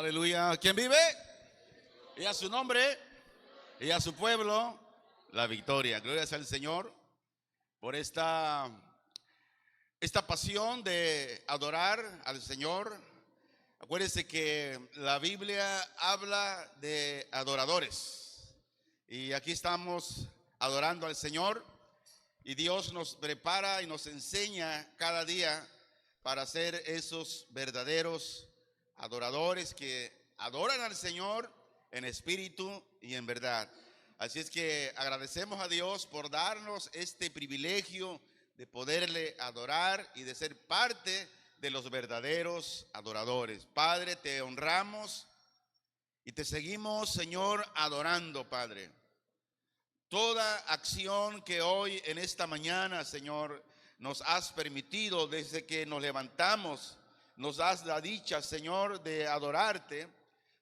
Aleluya. ¿Quién vive? Y a su nombre y a su pueblo la victoria. Gloria sea al Señor por esta pasión de adorar al Señor. Acuérdense que la Biblia habla de adoradores. Y aquí estamos adorando al Señor. Y Dios nos prepara y nos enseña cada día para ser esos verdaderos adoradores que adoran al Señor en espíritu y en verdad. Así es que agradecemos a Dios por darnos este privilegio de poderle adorar y de ser parte de los verdaderos adoradores. Padre, te honramos y te seguimos, Señor, adorando, Padre. Toda acción que hoy en esta mañana, Señor, nos has permitido desde que nos levantamos, nos das la dicha, Señor, de adorarte,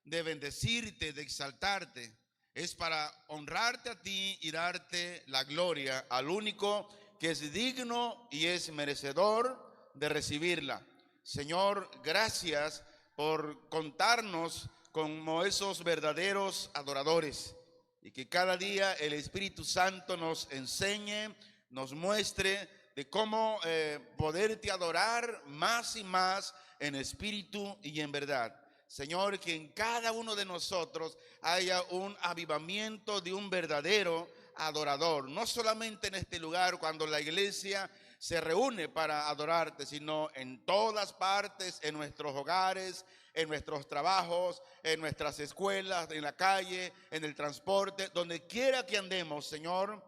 de bendecirte, de exaltarte. Es para honrarte a ti y darte la gloria al único que es digno y es merecedor de recibirla. Señor, gracias por contarnos como esos verdaderos adoradores. Y que cada día el Espíritu Santo nos enseñe, nos muestre de cómo poderte adorar más y más en espíritu y en verdad. Señor, que en cada uno de nosotros haya un avivamiento de un verdadero adorador. No solamente en este lugar cuando la iglesia se reúne para adorarte, sino en todas partes, en nuestros hogares, en nuestros trabajos, en nuestras escuelas, en la calle, en el transporte, donde quiera que andemos, Señor,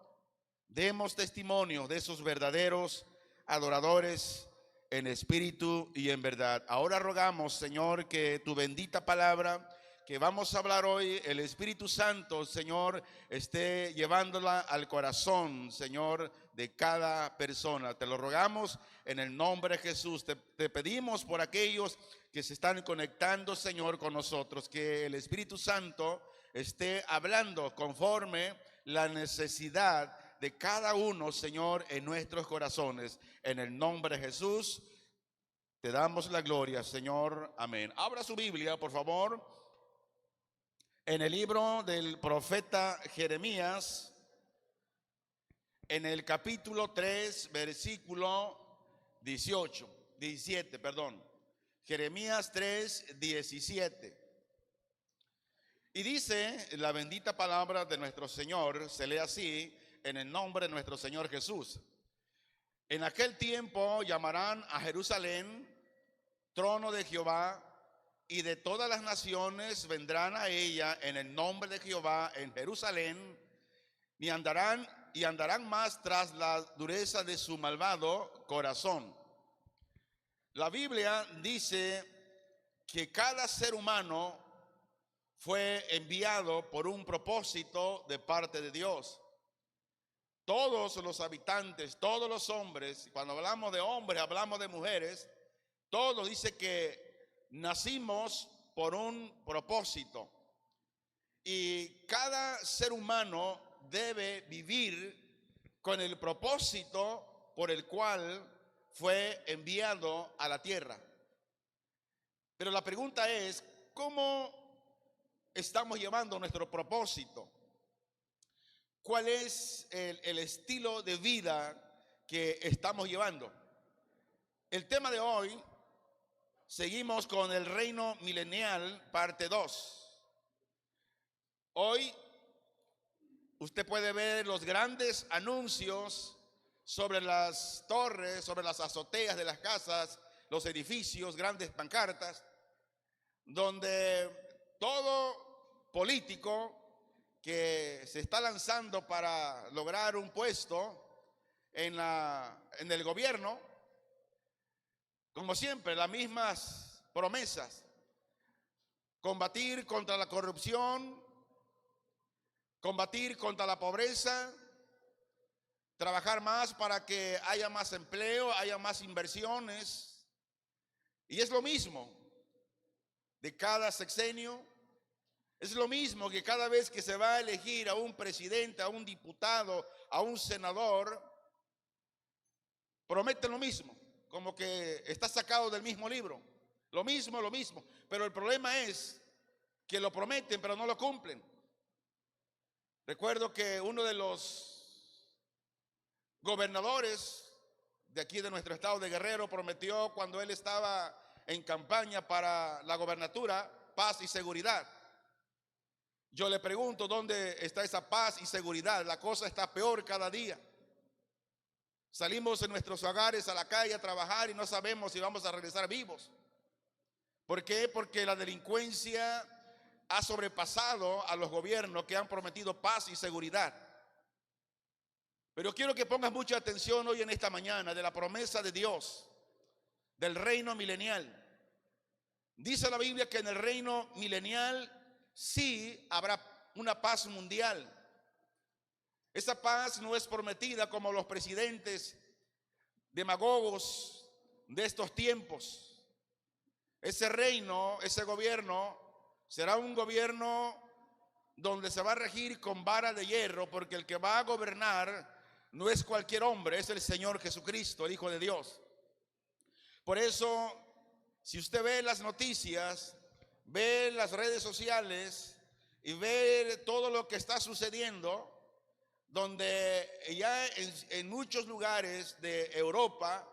demos testimonio de esos verdaderos adoradores en espíritu y en verdad. Ahora rogamos, Señor, que tu bendita palabra que vamos a hablar hoy, el Espíritu Santo, Señor, esté llevándola al corazón, Señor, de cada persona. Te lo rogamos en el nombre de Jesús. Te pedimos por aquellos que se están conectando, Señor, con nosotros, que el Espíritu Santo esté hablando conforme la necesidad de cada uno, Señor, en nuestros corazones. En el nombre de Jesús, te damos la gloria, Señor. Amén. Abra su Biblia, por favor, en el libro del profeta Jeremías, en el capítulo 3, versículo 17. Jeremías 3, 17. Y dice la bendita palabra de nuestro Señor, se lee así, en el nombre de nuestro Señor Jesús. En aquel tiempo llamarán a Jerusalén trono de Jehová, y de todas las naciones vendrán a ella en el nombre de Jehová en Jerusalén, y andarán más tras la dureza de su malvado corazón. La Biblia dice que cada ser humano fue enviado por un propósito de parte de Dios. Todos los habitantes, todos los hombres, cuando hablamos de hombres, hablamos de mujeres, todos dice que nacimos por un propósito. Y cada ser humano debe vivir con el propósito por el cual fue enviado a la tierra. Pero la pregunta es, ¿cómo estamos llevando nuestro propósito? ¿Cuál es el estilo de vida que estamos llevando? El tema de hoy, seguimos con el reino milenial, parte 2. Hoy usted puede ver los grandes anuncios sobre las torres, sobre las azoteas de las casas, los edificios, grandes pancartas, donde todo político que se está lanzando para lograr un puesto en el gobierno, como siempre, las mismas promesas: combatir contra la corrupción, combatir contra la pobreza, trabajar más para que haya más empleo, haya más inversiones. Y es lo mismo de cada sexenio. Es lo mismo que cada vez que se va a elegir a un presidente, a un diputado, a un senador, prometen lo mismo, como que está sacado del mismo libro. Lo mismo. Pero el problema es que lo prometen, pero no lo cumplen. Recuerdo que uno de los gobernadores de aquí de nuestro estado de Guerrero prometió, cuando él estaba en campaña para la gobernatura, paz y seguridad. Yo le pregunto, ¿dónde está esa paz y seguridad? La cosa está peor cada día. Salimos en nuestros hogares a la calle a trabajar y no sabemos si vamos a regresar vivos. ¿Por qué? Porque la delincuencia ha sobrepasado a los gobiernos que han prometido paz y seguridad. Pero quiero que pongas mucha atención hoy en esta mañana de la promesa de Dios, del reino milenial. Dice la Biblia que en el reino milenial sí habrá una paz mundial. Esa paz no es prometida como los presidentes demagogos de estos tiempos. Ese reino, ese gobierno, será un gobierno donde se va a regir con vara de hierro, porque el que va a gobernar no es cualquier hombre, es el Señor Jesucristo, el Hijo de Dios. Por eso, si usted ve las noticias, ve las redes sociales y ve todo lo que está sucediendo, donde ya en muchos lugares de Europa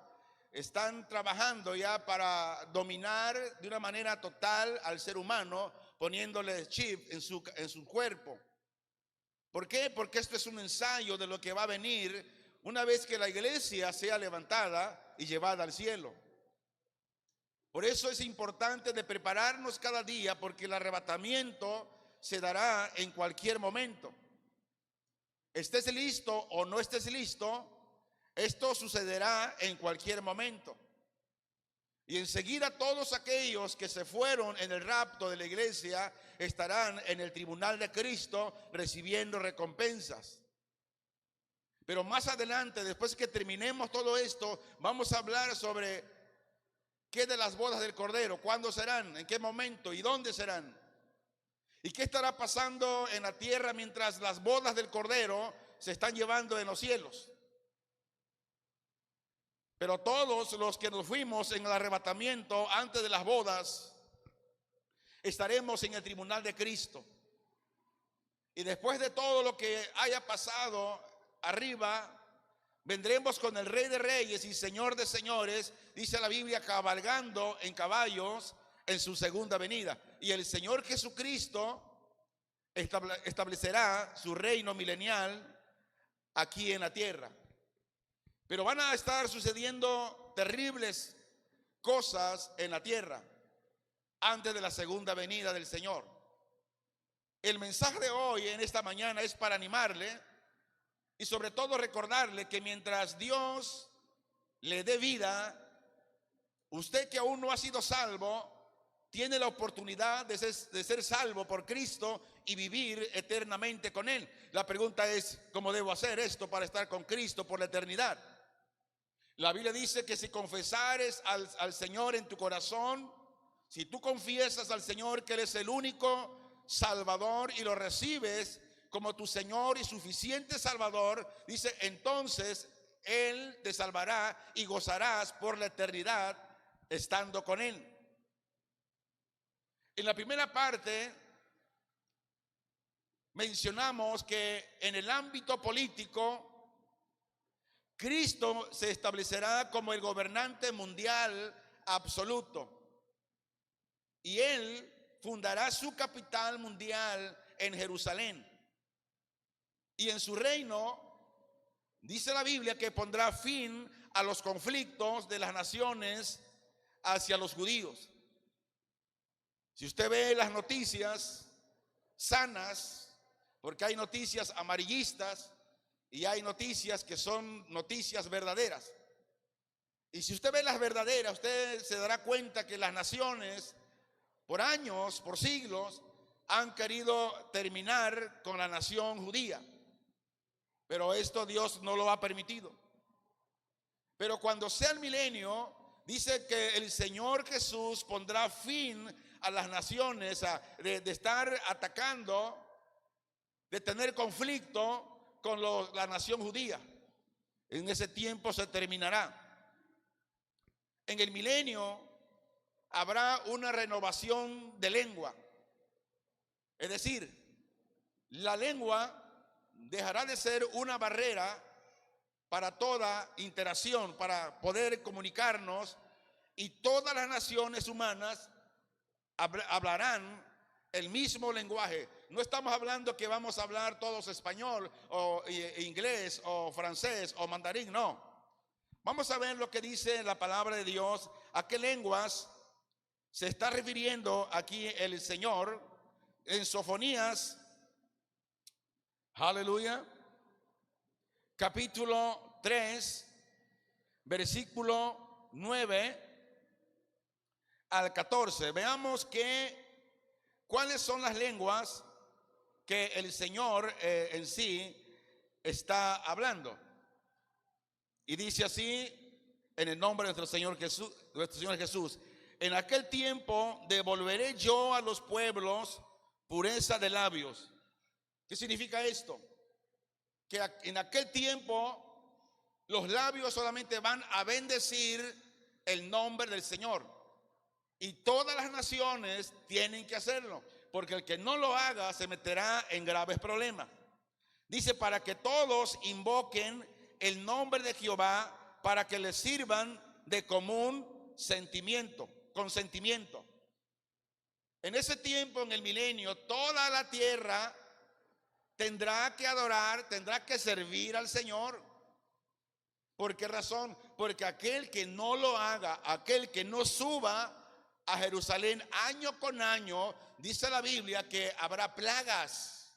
están trabajando ya para dominar de una manera total al ser humano, poniéndole chip en su cuerpo. ¿Por qué? Porque esto es un ensayo de lo que va a venir una vez que la iglesia sea levantada y llevada al cielo. Por eso es importante de prepararnos cada día, porque el arrebatamiento se dará en cualquier momento. Estés listo o no estés listo, esto sucederá en cualquier momento. Y enseguida todos aquellos que se fueron en el rapto de la iglesia estarán en el tribunal de Cristo recibiendo recompensas. Pero más adelante, después que terminemos todo esto, vamos a hablar sobre qué de las bodas del Cordero, cuándo serán, en qué momento y dónde serán. ¿Y qué estará pasando en la tierra mientras las bodas del Cordero se están llevando en los cielos? Pero todos los que nos fuimos en el arrebatamiento antes de las bodas, estaremos en el tribunal de Cristo. Y después de todo lo que haya pasado arriba, vendremos con el Rey de Reyes y Señor de Señores, dice la Biblia, cabalgando en caballos en su segunda venida. Y el Señor Jesucristo establecerá su reino milenial aquí en la tierra. Pero van a estar sucediendo terribles cosas en la tierra antes de la segunda venida del Señor. El mensaje de hoy en esta mañana es para animarle y sobre todo recordarle que mientras Dios le dé vida, usted que aún no ha sido salvo, tiene la oportunidad de ser salvo por Cristo y vivir eternamente con Él. La pregunta es, ¿cómo debo hacer esto para estar con Cristo por la eternidad? La Biblia dice que si confesares al Señor en tu corazón, si tú confiesas al Señor que Él es el único Salvador y lo recibes como tu Señor y suficiente Salvador, dice, entonces Él te salvará y gozarás por la eternidad estando con Él. En la primera parte mencionamos que en el ámbito político Cristo se establecerá como el gobernante mundial absoluto y Él fundará su capital mundial en Jerusalén. Y en su reino, dice la Biblia, que pondrá fin a los conflictos de las naciones hacia los judíos. Si usted ve las noticias, sanas, porque hay noticias amarillistas y hay noticias que son noticias verdaderas. Y si usted ve las verdaderas, usted se dará cuenta que las naciones, por años, por siglos, han querido terminar con la nación judía. Pero esto Dios no lo ha permitido. Pero cuando sea el milenio, dice que el Señor Jesús pondrá fin a las naciones, de estar atacando, de tener conflicto con la nación judía. En ese tiempo se terminará. En el milenio habrá una renovación de lengua. Es decir, la lengua dejará de ser una barrera para toda interacción, para poder comunicarnos, y todas las naciones humanas hablarán el mismo lenguaje. No estamos hablando que vamos a hablar todos español o inglés o francés o mandarín, no. Vamos a ver lo que dice la palabra de Dios, a qué lenguas se está refiriendo aquí el Señor en Sofonías, aleluya, capítulo 3, versículo 9 al 14. Veamos cuáles son las lenguas que el Señor en sí está hablando. Y dice así, en el nombre de nuestro Señor Jesús: en aquel tiempo devolveré yo a los pueblos pureza de labios. ¿Qué significa esto? Que en aquel tiempo los labios solamente van a bendecir el nombre del Señor. Y todas las naciones tienen que hacerlo, porque el que no lo haga se meterá en graves problemas. Dice, para que todos invoquen el nombre de Jehová, para que les sirvan de común consentimiento. En ese tiempo, en el milenio, toda la tierra tendrá que adorar, tendrá que servir al Señor. ¿Por qué razón? Porque aquel que no lo haga, aquel que no suba a Jerusalén año con año, dice la Biblia que habrá plagas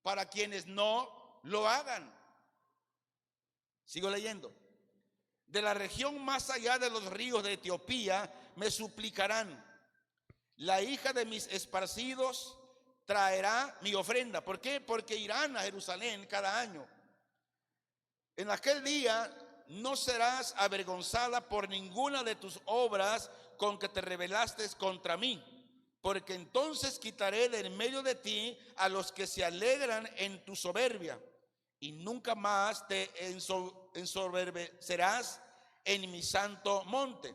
para quienes no lo hagan. Sigo leyendo. De la región más allá de los ríos de Etiopía me suplicarán. La hija de mis esparcidos traerá mi ofrenda. ¿Por qué? Porque irán a Jerusalén cada año. En aquel día no serás avergonzada por ninguna de tus obras con que te rebelaste contra mí, porque entonces quitaré de en medio de ti a los que se alegran en tu soberbia, y nunca más te ensoberbecerás en mi santo monte.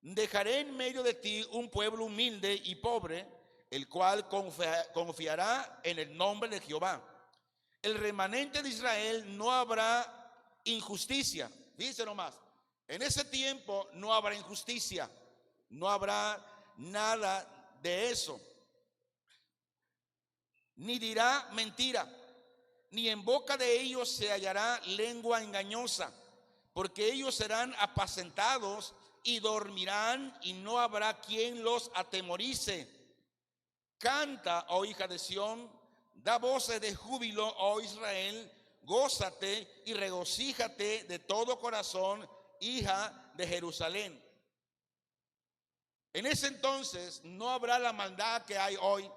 Dejaré en medio de ti un pueblo humilde y pobre, el cual confiará en el nombre de Jehová. El remanente de Israel no habrá injusticia. Fíjense nomás, en ese tiempo no habrá injusticia, no habrá nada de eso. Ni dirá mentira, ni en boca de ellos se hallará lengua engañosa, porque ellos serán apacentados y dormirán, y no habrá quien los atemorice. Canta, oh hija de Sión, da voces de júbilo, oh Israel, gózate y regocíjate de todo corazón, hija de Jerusalén. En ese entonces no habrá la maldad que hay hoy.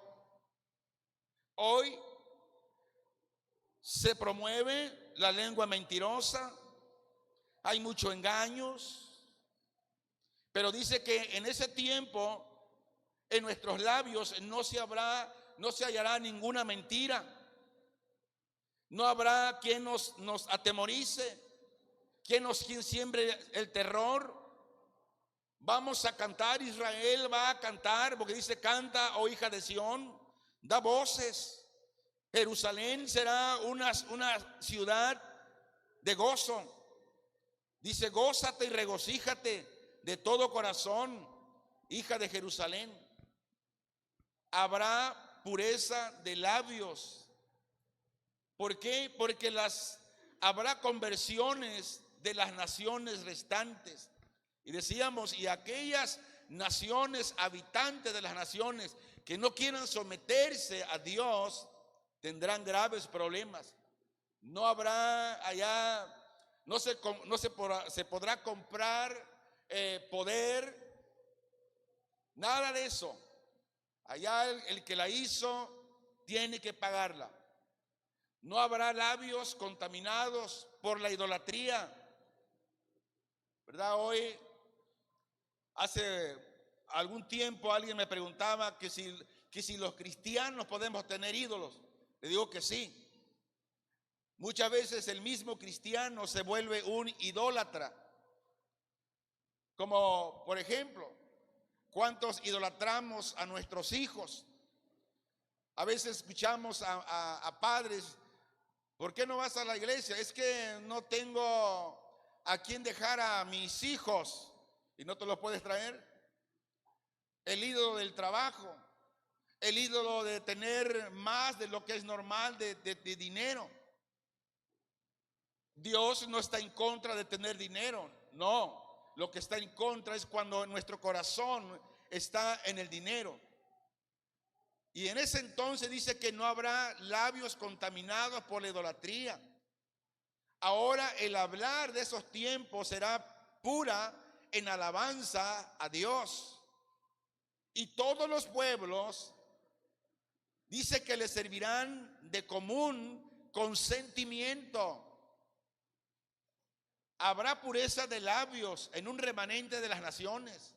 Hoy se promueve la lengua mentirosa, hay muchos engaños, pero dice que en ese tiempo en nuestros labios no se hallará ninguna mentira. No habrá quien nos atemorice, quien siembre el terror. Vamos a cantar, Israel va a cantar, porque dice, canta, oh hija de Sión, da voces. Jerusalén será una ciudad de gozo. Dice, gózate y regocíjate de todo corazón, hija de Jerusalén. Habrá pureza de labios. ¿Por qué? Porque habrá conversiones de las naciones restantes. Y decíamos, y aquellas naciones, habitantes de las naciones que no quieran someterse a Dios tendrán graves problemas. No habrá allá, se podrá comprar poder, nada de eso. Allá el que la hizo tiene que pagarla. No habrá labios contaminados por la idolatría, ¿verdad? Hoy, hace algún tiempo alguien me preguntaba que si los cristianos podemos tener ídolos. Le digo que sí. Muchas veces el mismo cristiano se vuelve un idólatra. Como por ejemplo, ¿cuántos idolatramos a nuestros hijos? A veces escuchamos a padres: ¿por qué no vas a la iglesia? Es que no tengo a quién dejar a mis hijos. ¿Y no te los puedes traer? El ídolo del trabajo, el ídolo de tener más de lo que es normal de dinero. Dios no está en contra de tener dinero, no. Lo que está en contra es cuando nuestro corazón está en el dinero. Y en ese entonces dice que no habrá labios contaminados por la idolatría. Ahora el hablar de esos tiempos será pura en alabanza a Dios. Y todos los pueblos, dice que le servirán de común consentimiento. Habrá pureza de labios en un remanente de las naciones,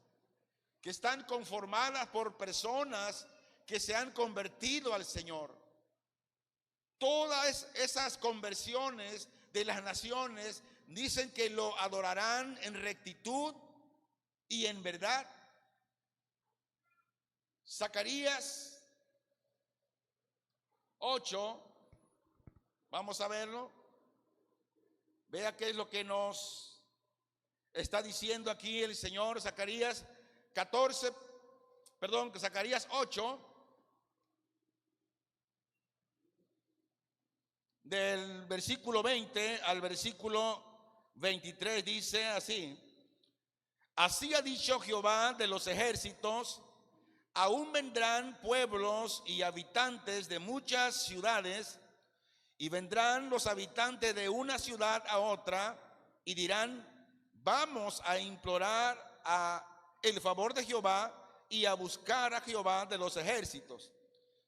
que están conformadas por personas que se han convertido al Señor. Todas esas conversiones de las naciones dicen que lo adorarán en rectitud y en verdad. Zacarías 8, vamos a verlo. Vea qué es lo que nos está diciendo aquí el Señor. Zacarías 8, del versículo 20 al versículo 23, dice así: así ha dicho Jehová de los ejércitos, aún vendrán pueblos y habitantes de muchas ciudades, y vendrán los habitantes de una ciudad a otra, y dirán: vamos a implorar el favor de Jehová y a buscar a Jehová de los ejércitos.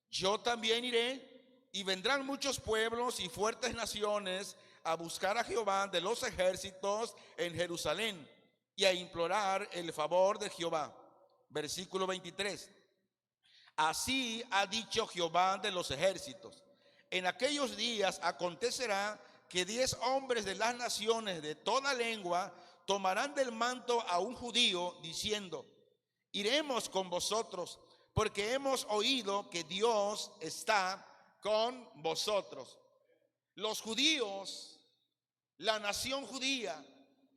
Yo también iré, y vendrán muchos pueblos y fuertes naciones a buscar a Jehová de los ejércitos en Jerusalén y a implorar el favor de Jehová. Versículo 23. Así ha dicho Jehová de los ejércitos: en aquellos días acontecerá que 10 hombres de las naciones de toda lengua tomarán del manto a un judío, diciendo: iremos con vosotros, porque hemos oído que Dios está con vosotros. Los judíos, la nación judía,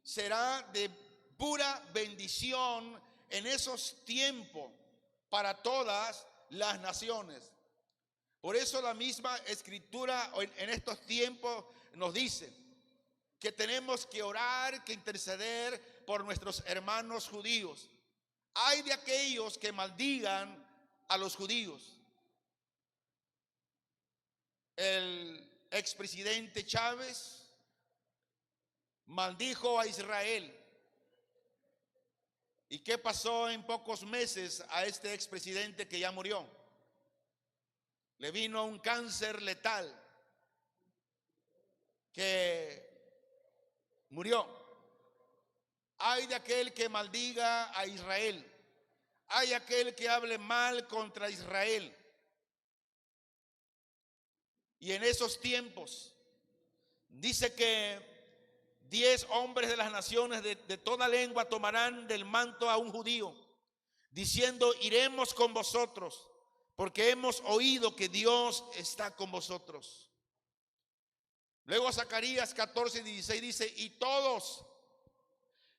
será de pura bendición en esos tiempos para todas las naciones. Por eso la misma escritura en estos tiempos nos dice que tenemos que orar, que interceder por nuestros hermanos judíos. Hay de aquellos que maldigan a los judíos. El expresidente Chávez maldijo a Israel. ¿Y qué pasó en pocos meses a este expresidente que ya murió? Le vino un cáncer letal que murió. Hay de aquel que maldiga a Israel. Hay aquel que hable mal contra Israel. Y en esos tiempos dice que 10 hombres de las naciones de toda lengua tomarán del manto a un judío, diciendo: iremos con vosotros, porque hemos oído que Dios está con vosotros. Luego Zacarías 14:16 dice: y todos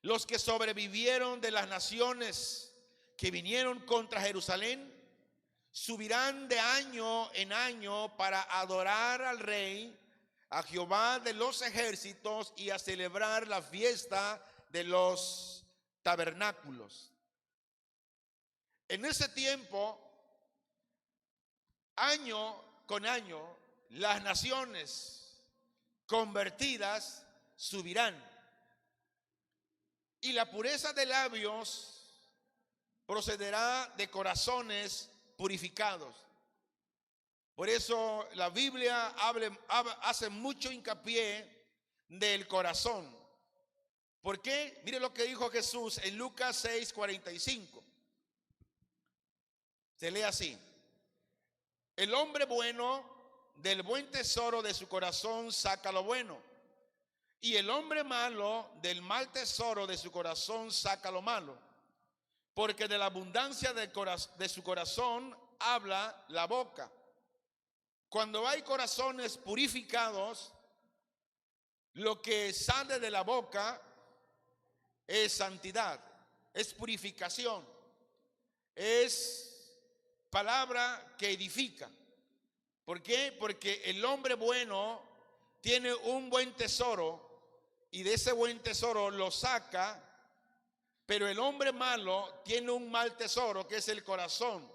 los que sobrevivieron de las naciones que vinieron contra Jerusalén subirán de año en año para adorar al Rey, a Jehová de los ejércitos, y a celebrar la fiesta de los tabernáculos. En ese tiempo año con año las naciones convertidas subirán, y la pureza de labios procederá de corazones purificados. Por eso la Biblia hace mucho hincapié del corazón. ¿Por qué? Mire lo que dijo Jesús en Lucas 6:45. Se lee así: el hombre bueno del buen tesoro de su corazón saca lo bueno, y el hombre malo del mal tesoro de su corazón saca lo malo, porque de la abundancia de su corazón habla la boca. Cuando hay corazones purificados, lo que sale de la boca es santidad, es purificación, es palabra que edifica. ¿Por qué? Porque el hombre bueno tiene un buen tesoro y de ese buen tesoro lo saca, pero el hombre malo tiene un mal tesoro que es el corazón.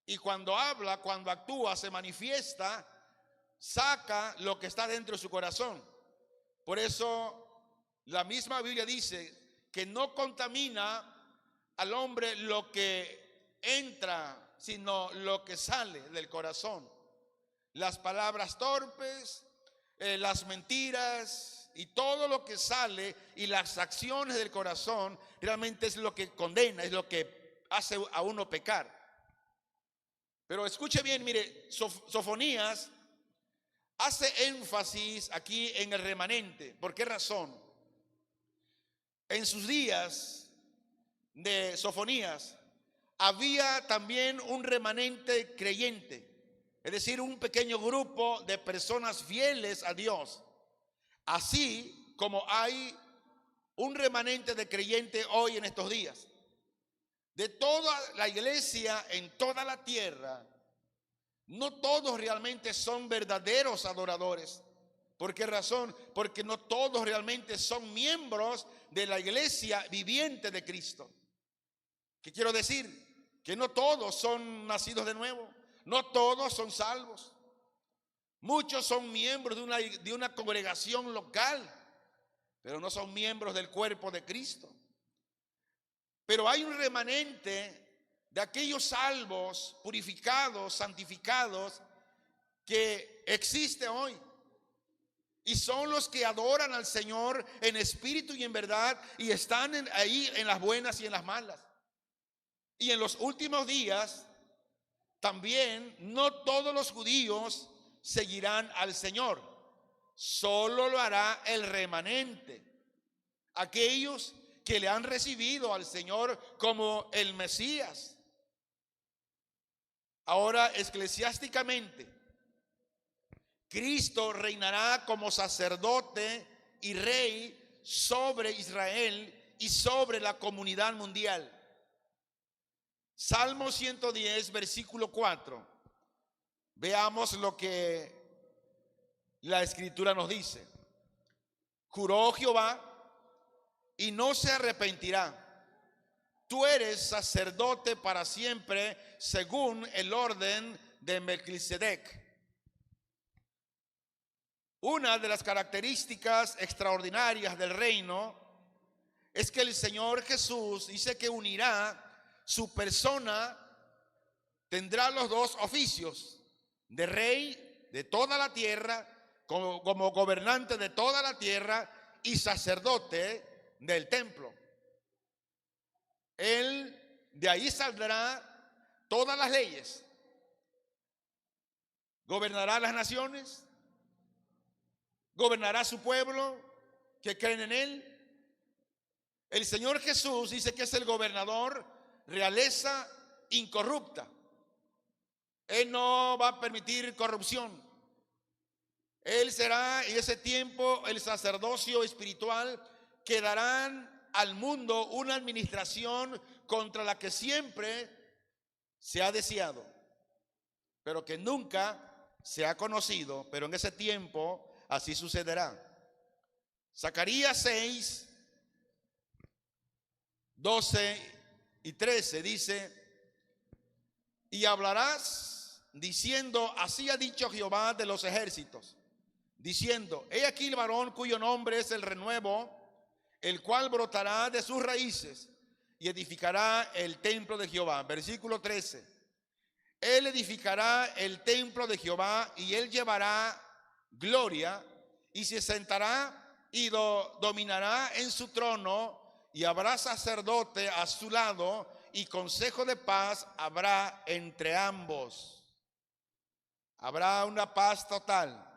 Y cuando habla, cuando actúa, se manifiesta, saca lo que está dentro de su corazón. Por eso la misma Biblia dice que no contamina al hombre lo que entra, sino lo que sale del corazón. Las palabras torpes, las mentiras y todo lo que sale y las acciones del corazón realmente es lo que condena, es lo que hace a uno pecar. Pero escuche bien, mire, Sofonías hace énfasis aquí en el remanente. ¿Por qué razón? En sus días de Sofonías había también un remanente creyente, es decir, un pequeño grupo de personas fieles a Dios, así como hay un remanente de creyente hoy en estos días. De toda la iglesia en toda la tierra, no todos realmente son verdaderos adoradores. ¿Por qué razón? Porque no todos realmente son miembros de la iglesia viviente de Cristo. ¿Qué quiero decir? Que no todos son nacidos de nuevo, no todos son salvos. Muchos son miembros de una congregación local, pero no son miembros del cuerpo de Cristo. Pero hay un remanente de aquellos salvos, purificados, santificados, que existe hoy. Y son los que adoran al Señor en espíritu y en verdad, y están ahí en las buenas y en las malas. Y en los últimos días, también no todos los judíos seguirán al Señor. Solo lo hará el remanente, aquellos que le han recibido al Señor como el Mesías. Ahora, eclesiásticamente, Cristo reinará como sacerdote y rey sobre Israel y sobre la comunidad mundial. Salmo 110, versículo 4. Veamos lo que la Escritura nos dice. Juró Jehová y no se arrepentirá. Tú eres sacerdote para siempre, según el orden de Melquisedec. Una de las características extraordinarias del reino es que el Señor Jesús dice que unirá su persona, tendrá los dos oficios, de rey de toda la tierra, como gobernante de toda la tierra, y sacerdote del templo. Él, de ahí saldrá todas las leyes, gobernará las naciones, gobernará su pueblo que creen en él. El Señor Jesús dice que es el gobernador, realeza incorrupta. Él no va a permitir corrupción. Él será en ese tiempo el sacerdocio espiritual que darán al mundo una administración contra la que siempre se ha deseado, pero que nunca se ha conocido, pero en ese tiempo así sucederá. Zacarías 6, 12 y 13 dice: y hablarás diciendo: así ha dicho Jehová de los ejércitos, diciendo: he aquí el varón cuyo nombre es el renuevo, el cual brotará de sus raíces y edificará el templo de Jehová. Versículo 13. Él edificará el templo de Jehová y él llevará gloria y se sentará y dominará en su trono, y habrá sacerdote a su lado y consejo de paz habrá entre ambos. Habrá una paz total.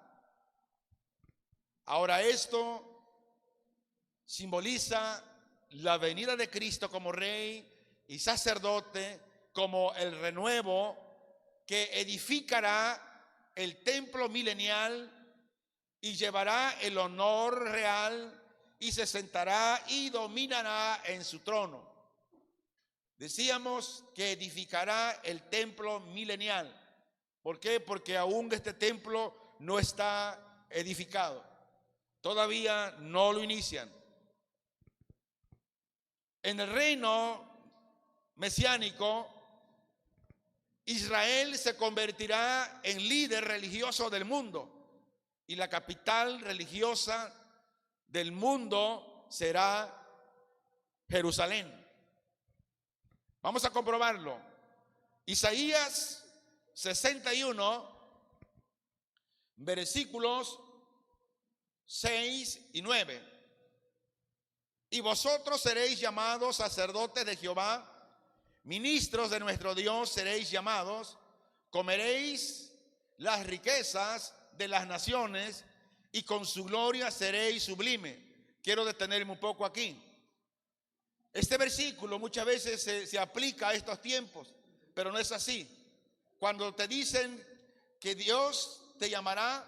Ahora, esto simboliza la venida de Cristo como rey y sacerdote, como el renuevo que edificará el templo milenial y llevará el honor real y se sentará y dominará en su trono. Decíamos que edificará el templo milenial. ¿Por qué? Porque aún este templo no está edificado. Todavía no lo inician. En el reino mesiánico, Israel se convertirá en líder religioso del mundo y la capital religiosa del mundo será Jerusalén. Vamos a comprobarlo. Isaías 61, versículos 6 y 9. Y vosotros seréis llamados sacerdotes de Jehová, ministros de nuestro Dios seréis llamados, comeréis las riquezas de las naciones y con su gloria seréis sublime. Quiero detenerme un poco aquí. Este versículo muchas veces se aplica a estos tiempos, pero no es así. Cuando te dicen que Dios te llamará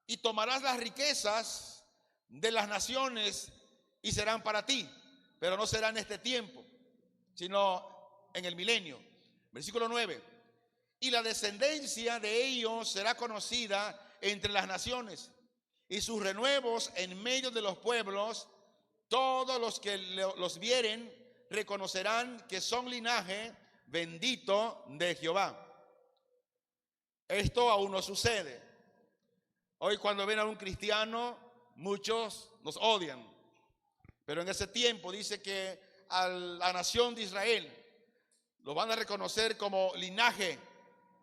y tomarás las riquezas de las naciones y serán para ti, pero no será en este tiempo, sino en el milenio. Versículo 9. Y la descendencia de ellos será conocida entre las naciones, y sus renuevos en medio de los pueblos. Todos los que los vieren reconocerán que son linaje bendito de Jehová. Esto aún no sucede. Hoy cuando ven a un cristiano, muchos nos odian. Pero en ese tiempo dice que a la nación de Israel los van a reconocer como linaje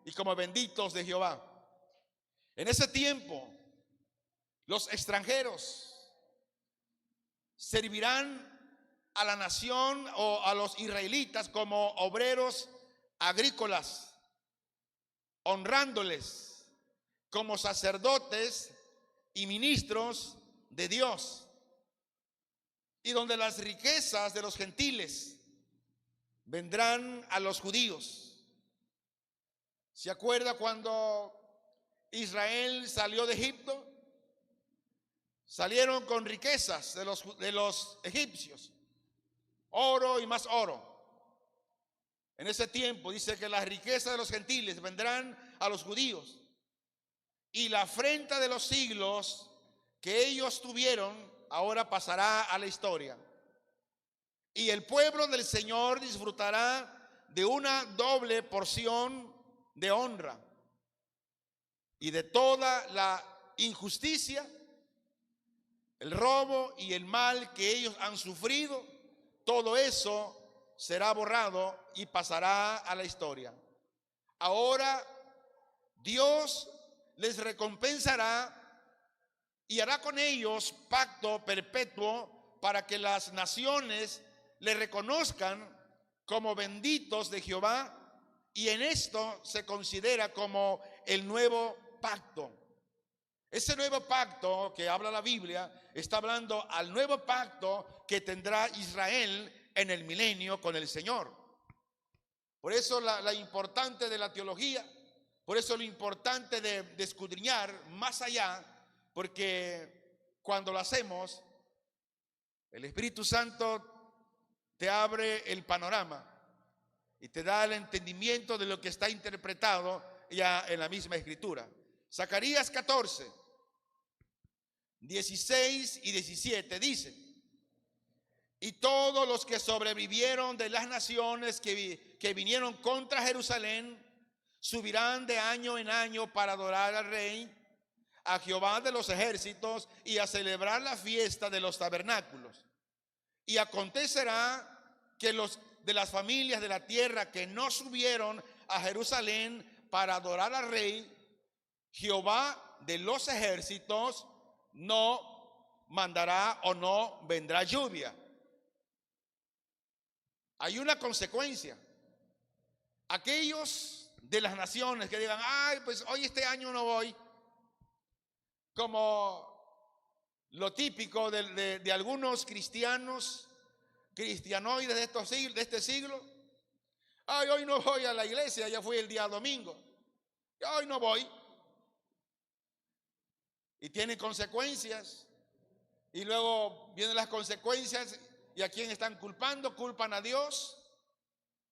y como benditos de Jehová. En ese tiempo, los extranjeros servirán a la nación o a los israelitas como obreros agrícolas, honrándoles como sacerdotes y ministros de Dios, y donde las riquezas de los gentiles vendrán a los judíos. ¿Se acuerda cuando Israel salió de Egipto? Salieron con riquezas de los egipcios, oro y más oro. En ese tiempo dice que las riquezas de los gentiles vendrán a los judíos, y la afrenta de los siglos que ellos tuvieron ahora pasará a la historia. Y el pueblo del Señor disfrutará de una doble porción de honra y de toda la injusticia, el robo y el mal que ellos han sufrido. Todo eso será borrado y pasará a la historia. Ahora Dios les recompensará y hará con ellos pacto perpetuo para que las naciones le reconozcan como benditos de Jehová, y en esto se considera como el nuevo pacto. Ese nuevo pacto que habla la Biblia está hablando al nuevo pacto que tendrá Israel en el milenio con el Señor. Por eso la importante de la teología, por eso lo importante de escudriñar más allá, porque cuando lo hacemos, el Espíritu Santo te abre el panorama y te da el entendimiento de lo que está interpretado ya en la misma Escritura. Zacarías 14, 16 y 17 dice: y todos los que sobrevivieron de las naciones que vinieron contra Jerusalén subirán de año en año para adorar al Rey, a Jehová de los ejércitos, y a celebrar la fiesta de los tabernáculos. Y acontecerá que los de las familias de la tierra que no subieron a Jerusalén para adorar al Rey, Jehová de los ejércitos no mandará o no vendrá lluvia. Hay una consecuencia. Aquellos de las naciones que digan, ay, pues hoy este año no voy, como lo típico de algunos cristianoides de este siglo. Ay, hoy no voy a la iglesia, ya fui el día domingo, hoy no voy. Y tiene consecuencias. Y luego vienen las consecuencias. ¿Y a quién están culpando? Culpan a Dios,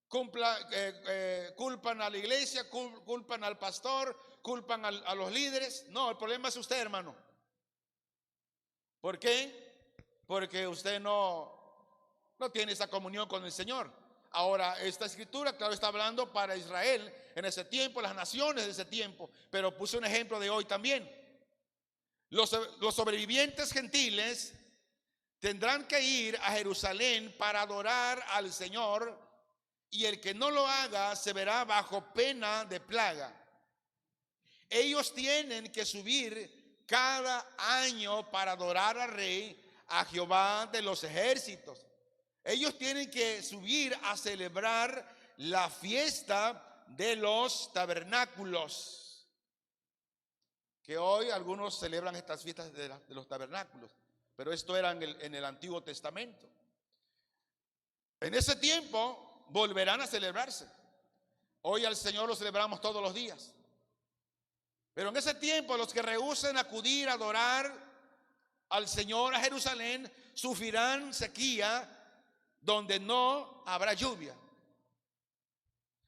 culpan a la iglesia, culpan al pastor, culpan a los líderes. No, el problema es usted, hermano. ¿Por qué? Porque usted no tiene esa comunión con el Señor. Ahora, esta escritura, claro, está hablando para Israel en ese tiempo, las naciones de ese tiempo, pero puse un ejemplo de hoy también. Los sobrevivientes gentiles tendrán que ir a Jerusalén para adorar al Señor, y el que no lo haga se verá bajo pena de plaga. Ellos tienen que subir cada año para adorar al Rey, a Jehová de los ejércitos. Ellos tienen que subir a celebrar la fiesta de los tabernáculos, que hoy algunos celebran estas fiestas de los tabernáculos, pero esto era en el Antiguo Testamento. En ese tiempo volverán a celebrarse. Hoy al Señor lo celebramos todos los días, pero en ese tiempo los que rehúsen acudir a adorar al Señor a Jerusalén sufrirán sequía, donde no habrá lluvia.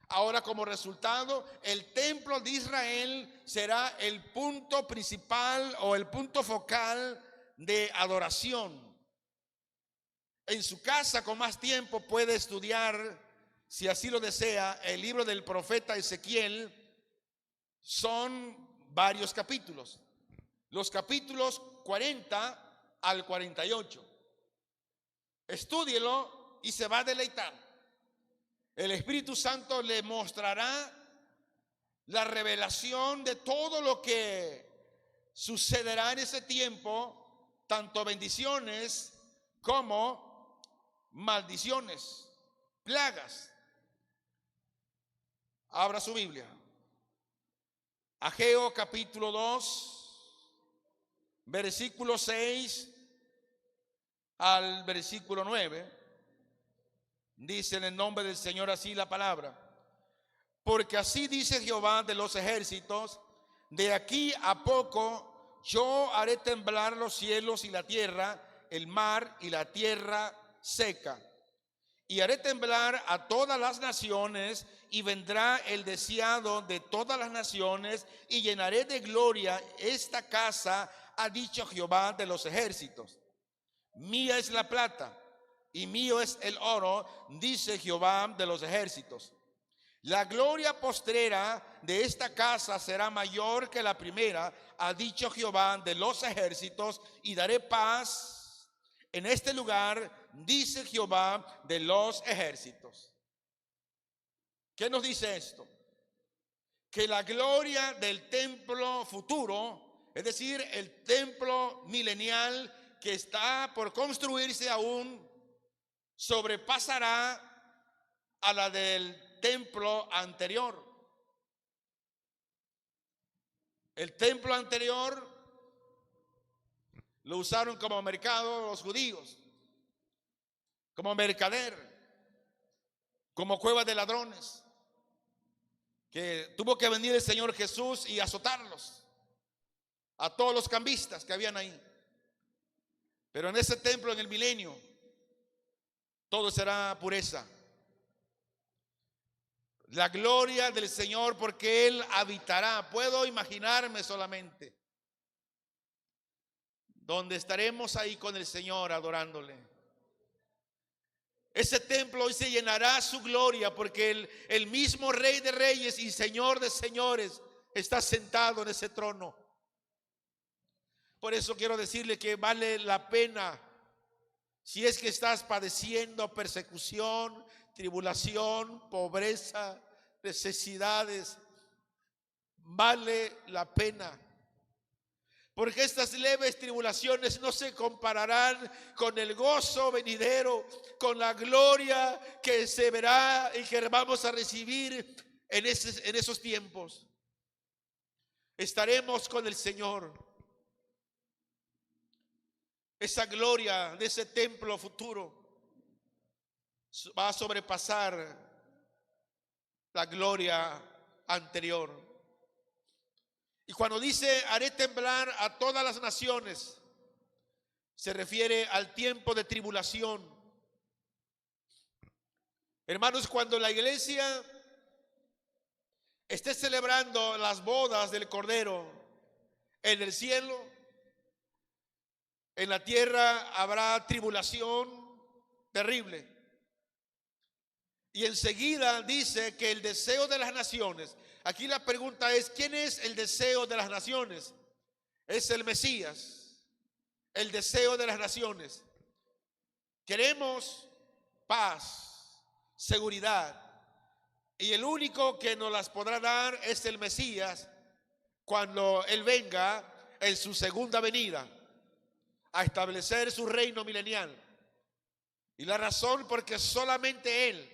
Ahora, como resultado, el templo de Israel será el punto principal o el punto focal de adoración. En su casa, con más tiempo, puede estudiar, si así lo desea, el libro del profeta Ezequiel. Son varios capítulos, los capítulos 40 al 48. Estúdielo y se va a deleitar. El Espíritu Santo le mostrará la revelación de todo lo que sucederá en ese tiempo, tanto bendiciones como maldiciones, plagas. Abra su Biblia. Ageo capítulo 2, versículo 6 al versículo 9. Dice en el nombre del Señor así la palabra: porque así dice Jehová de los ejércitos, de aquí a poco yo haré temblar los cielos y la tierra, el mar y la tierra seca, y haré temblar a todas las naciones, y vendrá el deseado de todas las naciones, y llenaré de gloria esta casa, ha dicho Jehová de los ejércitos. Mía es la plata y mío es el oro, dice Jehová de los ejércitos. La gloria postrera de esta casa será mayor que la primera, ha dicho Jehová de los ejércitos, y daré paz en este lugar, dice Jehová de los ejércitos. ¿Qué nos dice esto? Que la gloria del templo futuro, es decir, el templo milenial que está por construirse aún, sobrepasará a la del templo anterior. El templo anterior lo usaron como mercado los judíos, como mercader, como cueva de ladrones, que tuvo que venir el Señor Jesús y azotarlos, a todos los cambistas que habían ahí. Pero en ese templo, en el milenio, todo será pureza. La gloria del Señor, porque Él habitará. Puedo imaginarme solamente donde estaremos ahí con el Señor adorándole. Ese templo hoy se llenará su gloria, porque el mismo Rey de Reyes y Señor de Señores está sentado en ese trono. Por eso quiero decirle que vale la pena, si es que estás padeciendo persecución, tribulación, pobreza, necesidades, vale la pena. Porque estas leves tribulaciones no se compararán con el gozo venidero, con la gloria que se verá y que vamos a recibir en esos tiempos. Estaremos con el Señor. Esa gloria de ese templo futuro va a sobrepasar la gloria anterior. Y cuando dice haré temblar a todas las naciones, se refiere al tiempo de tribulación. Hermanos, cuando la iglesia esté celebrando las bodas del Cordero en el cielo, en la tierra habrá tribulación terrible. Y enseguida dice que el deseo de las naciones, aquí la pregunta es, ¿quién es el deseo de las naciones? Es el Mesías, el deseo de las naciones. Queremos paz, seguridad, y el único que nos las podrá dar es el Mesías cuando Él venga en su segunda venida a establecer su reino milenial. Y la razón porque solamente Él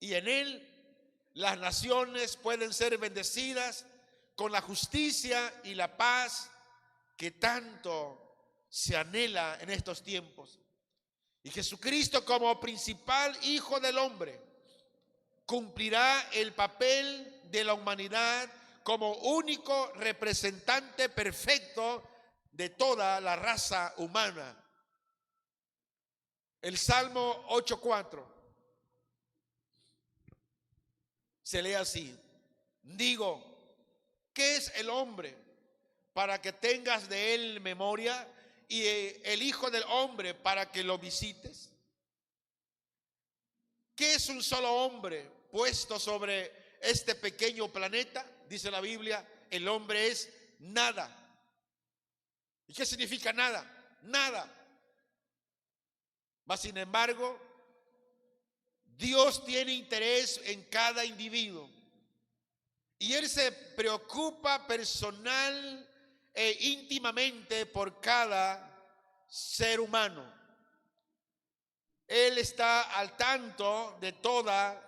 y en Él las naciones pueden ser bendecidas con la justicia y la paz que tanto se anhela en estos tiempos. Y Jesucristo, como principal Hijo del Hombre, cumplirá el papel de la humanidad como único representante perfecto de toda la raza humana. El Salmo 8:4 se lee así: digo, ¿qué es el hombre para que tengas de él memoria, y el Hijo del Hombre para que lo visites? ¿Qué es un solo hombre puesto sobre este pequeño planeta? Dice la Biblia, el hombre es nada. ¿Y qué significa nada? Nada. Mas sin embargo, Dios tiene interés en cada individuo. Y Él se preocupa personal e íntimamente por cada ser humano. Él está al tanto de toda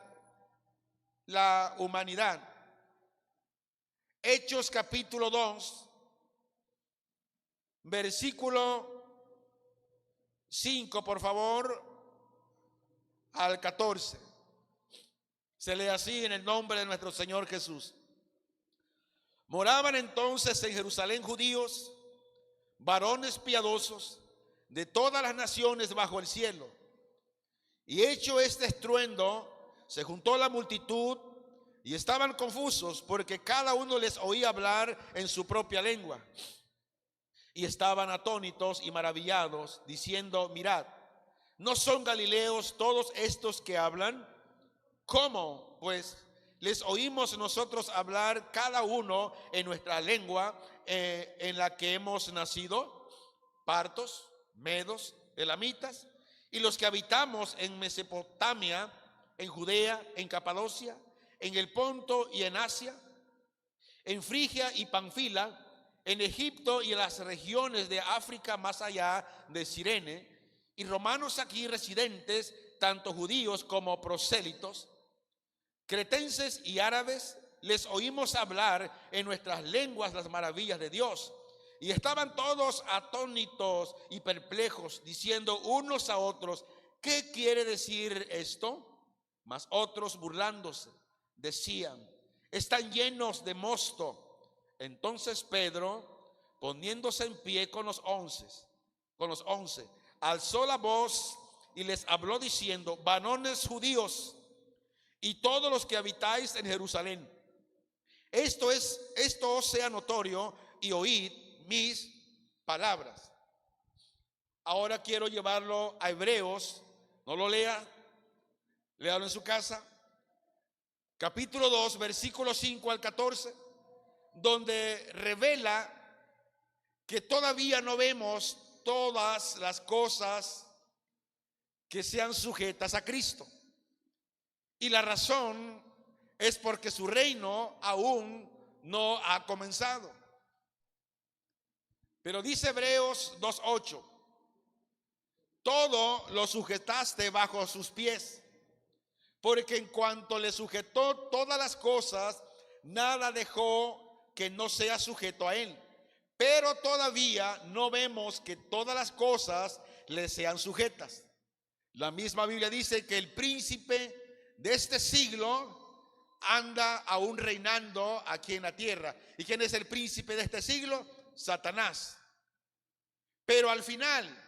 la humanidad. Hechos capítulo 2, versículo 5, por favor, al 14. Se lee así en el nombre de nuestro Señor Jesús. Moraban entonces en Jerusalén judíos, varones piadosos de todas las naciones bajo el cielo. Y hecho este estruendo, se juntó la multitud y estaban confusos porque cada uno les oía hablar en su propia lengua. Y estaban atónitos y maravillados, diciendo, mirad, ¿no son galileos todos estos que hablan? ¿Cómo, pues, les oímos nosotros hablar cada uno en nuestra lengua en la que hemos nacido? Partos, medos, elamitas, y los que habitamos en Mesopotamia, en Judea, en Capadocia, en el Ponto y en Asia, en Frigia y Panfila, en Egipto y en las regiones de África más allá de Cirene, y romanos aquí residentes, tanto judíos como prosélitos, cretenses y árabes, les oímos hablar en nuestras lenguas las maravillas de Dios. Y estaban todos atónitos y perplejos, diciendo unos a otros, ¿qué quiere decir esto? Mas otros, burlándose, decían, están llenos de mosto. Entonces Pedro, poniéndose en pie con los once, alzó la voz y les habló diciendo, varones judíos y todos los que habitáis en Jerusalén, esto os sea notorio y oíd mis palabras. Ahora quiero llevarlo a Hebreos, no lo lea, léalo en su casa, capítulo 2, versículo 5 al 14, donde revela que todavía no vemos todas las cosas que sean sujetas a Cristo. Y la razón es porque su reino aún no ha comenzado. Pero dice Hebreos 2:8, todo lo sujetaste bajo sus pies, porque en cuanto le sujetó todas las cosas, nada dejó que no sea sujeto a él. Pero todavía no vemos que todas las cosas le sean sujetas. La misma Biblia dice que el príncipe de este siglo anda aún reinando aquí en la tierra. ¿Y quién es el príncipe de este siglo? Satanás. Pero al final,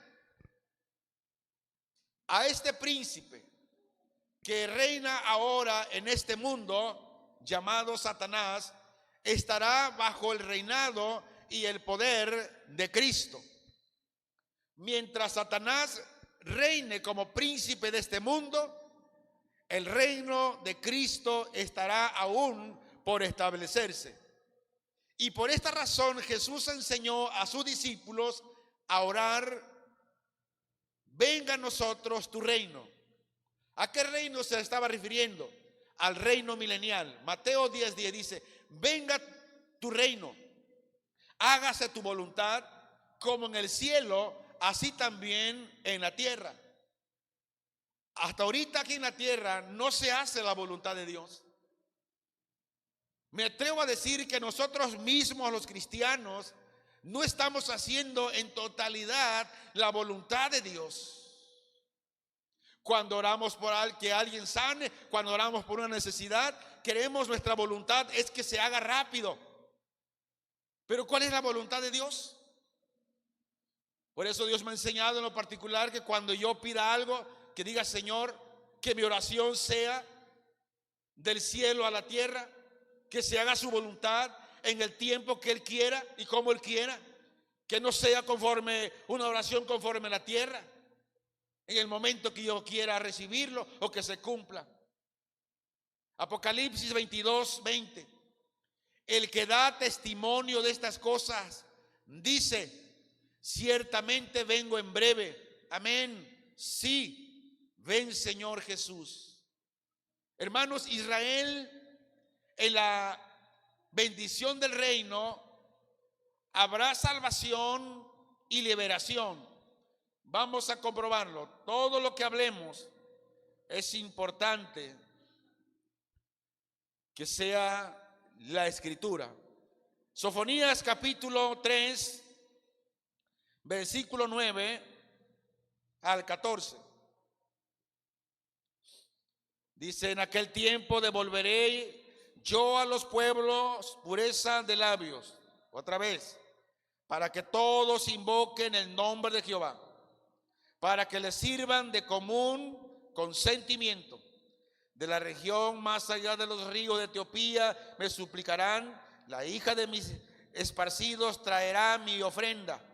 a este príncipe que reina ahora en este mundo, llamado Satanás, estará bajo el reinado y el poder de Cristo. Mientras Satanás reine como príncipe de este mundo, el reino de Cristo estará aún por establecerse. Y por esta razón Jesús enseñó a sus discípulos a orar: venga a nosotros tu reino. ¿A qué reino se estaba refiriendo? Al reino milenial. Mateo 10:10 dice: venga tu reino, hágase tu voluntad como en el cielo, así también en la tierra. Hasta ahorita aquí en la tierra no se hace la voluntad de Dios. Me atrevo a decir que nosotros mismos, los cristianos, no estamos haciendo en totalidad la voluntad de Dios. Cuando oramos por que alguien sane, cuando oramos por una necesidad, queremos, nuestra voluntad es que se haga rápido. Pero ¿cuál es la voluntad de Dios? Por eso Dios me ha enseñado en lo particular que cuando yo pida algo, que diga: Señor, que mi oración sea del cielo a la tierra, que se haga su voluntad en el tiempo que Él quiera y como Él quiera, que no sea conforme una oración conforme a la tierra, en el momento que yo quiera recibirlo o que se cumpla. Apocalipsis 22:20, el que da testimonio de estas cosas dice: ciertamente vengo en breve. Amén. Sí, ven Señor Jesús. Hermanos, Israel, en la bendición del reino habrá salvación y liberación. Vamos a comprobarlo. Todo lo que hablemos es importante que sea la escritura. Sofonías capítulo 3, versículo 9 al 14. Dice: en aquel tiempo devolveré yo a los pueblos pureza de labios, otra vez, para que todos invoquen el nombre de Jehová, para que les sirvan de común consentimiento. De la región más allá de los ríos de Etiopía me suplicarán, la hija de mis esparcidos traerá mi ofrenda.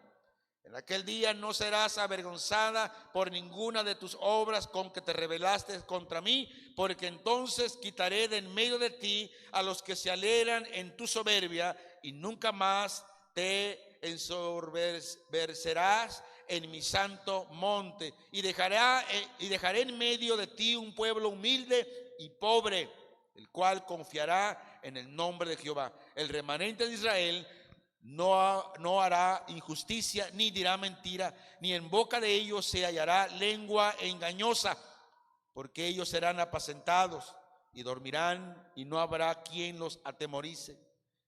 En aquel día no serás avergonzada por ninguna de tus obras con que te rebelaste contra mí, porque entonces quitaré de en medio de ti a los que se alegran en tu soberbia, y nunca más te ensoberbecerás en mi santo monte, y dejaré en medio de ti un pueblo humilde y pobre, el cual confiará en el nombre de Jehová. El remanente de Israel no hará injusticia, ni dirá mentira, ni en boca de ellos se hallará lengua engañosa, porque ellos serán apacentados y dormirán, y no habrá quien los atemorice.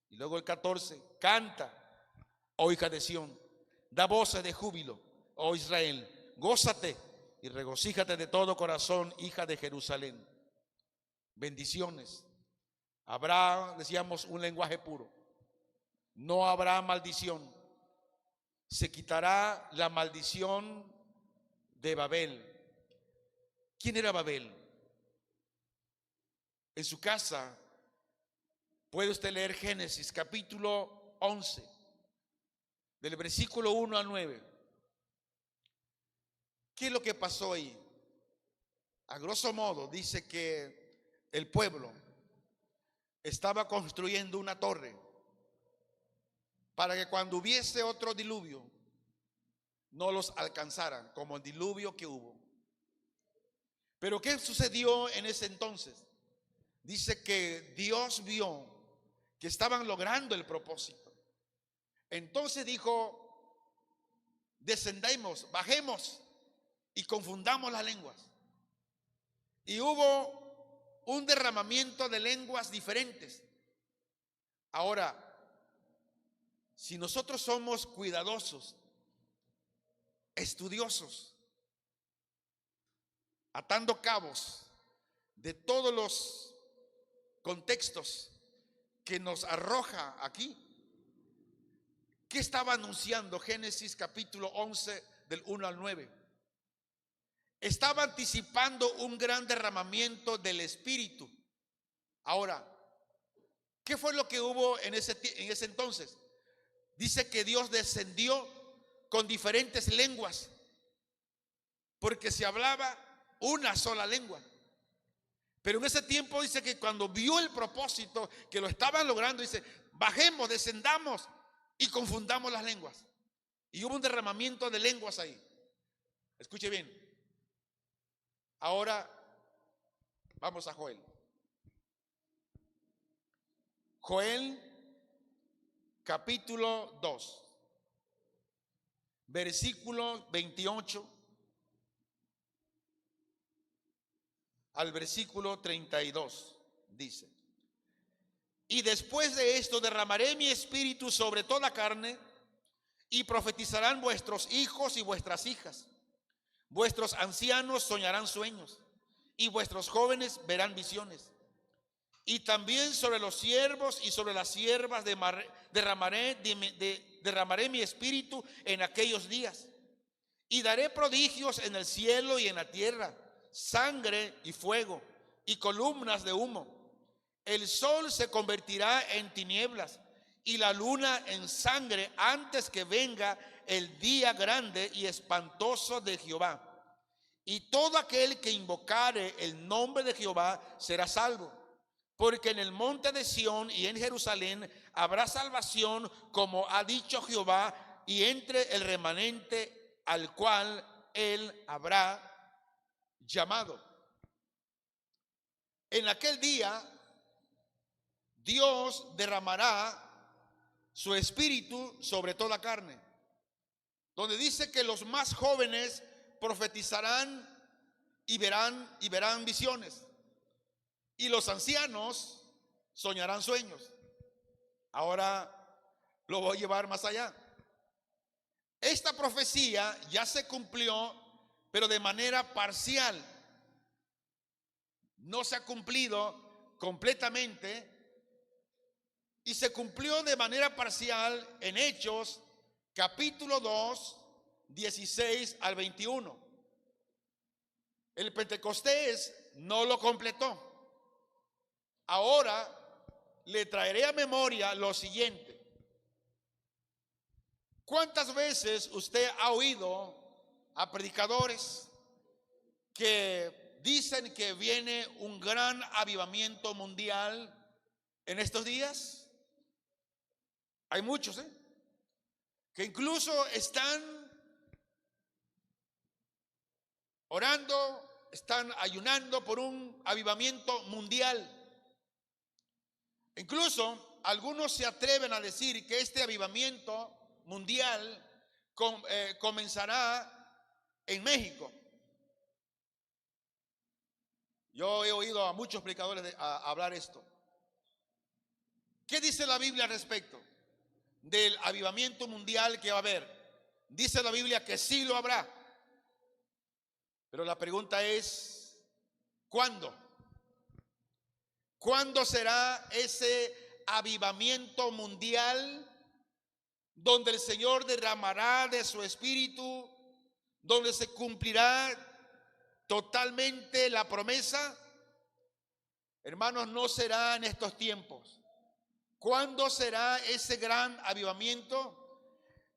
Y luego el 14, canta, oh hija de Sión, da voces de júbilo, oh Israel, gózate y regocíjate de todo corazón, hija de Jerusalén. Bendiciones. Habrá, decíamos, un lenguaje puro. No habrá maldición. Se quitará la maldición de Babel. ¿Quién era Babel? En su casa puede usted leer Génesis capítulo 11, del versículo 1 al 9. ¿Qué es lo que pasó ahí? A grosso modo dice que el pueblo estaba construyendo una torre para que cuando hubiese otro diluvio no los alcanzaran como el diluvio que hubo. Pero ¿qué sucedió en ese entonces? Dice que Dios vio que estaban logrando el propósito. Entonces dijo: descendamos, bajemos y confundamos las lenguas. Y hubo un derramamiento de lenguas diferentes. Ahora, si nosotros somos cuidadosos, estudiosos, atando cabos de todos los contextos que nos arroja aquí, ¿qué estaba anunciando Génesis capítulo 11 del 1 al 9? Estaba anticipando un gran derramamiento del Espíritu. Ahora, ¿qué fue lo que hubo en ese entonces? Dice que Dios descendió con diferentes lenguas, porque se hablaba una sola lengua. Pero en ese tiempo dice que cuando vio el propósito, que lo estaban logrando, dice: bajemos, descendamos y confundamos las lenguas. Y hubo un derramamiento de lenguas ahí. Escuche bien. Ahora vamos a Joel. Joel capítulo 2, versículo 28 al versículo 32, dice: y después de esto derramaré mi espíritu sobre toda carne, y profetizarán vuestros hijos y vuestras hijas. Vuestros ancianos soñarán sueños, y vuestros jóvenes verán visiones. Y también sobre los siervos y sobre las siervas derramaré mi espíritu en aquellos días. Y daré prodigios en el cielo y en la tierra, sangre y fuego y columnas de humo. El sol se convertirá en tinieblas y la luna en sangre antes que venga el día grande y espantoso de Jehová. Y todo aquel que invocare el nombre de Jehová será salvo. Porque en el monte de Sión y en Jerusalén habrá salvación, como ha dicho Jehová, y entre el remanente al cual él habrá llamado. En aquel día Dios derramará su espíritu sobre toda carne, donde dice que los más jóvenes profetizarán y verán visiones, y los ancianos soñarán sueños. Ahora lo voy a llevar más allá. Esta profecía ya se cumplió, pero de manera parcial. No se ha cumplido completamente, y se cumplió de manera parcial en Hechos capítulo 2, 16 al 21. El Pentecostés no lo completó. Ahora le traeré a memoria lo siguiente. ¿Cuántas veces usted ha oído a predicadores que dicen que viene un gran avivamiento mundial en estos días? Hay muchos, que incluso están orando, están ayunando por un avivamiento mundial. Incluso algunos se atreven a decir que este avivamiento mundial comenzará en México. Yo he oído a muchos predicadores hablar esto. ¿Qué dice la Biblia al respecto del avivamiento mundial que va a haber? Dice la Biblia que sí lo habrá, pero la pregunta es: ¿cuándo? ¿Cuándo será ese avivamiento mundial donde el Señor derramará de su espíritu, donde se cumplirá totalmente la promesa? Hermanos, no será en estos tiempos. ¿Cuándo será ese gran avivamiento?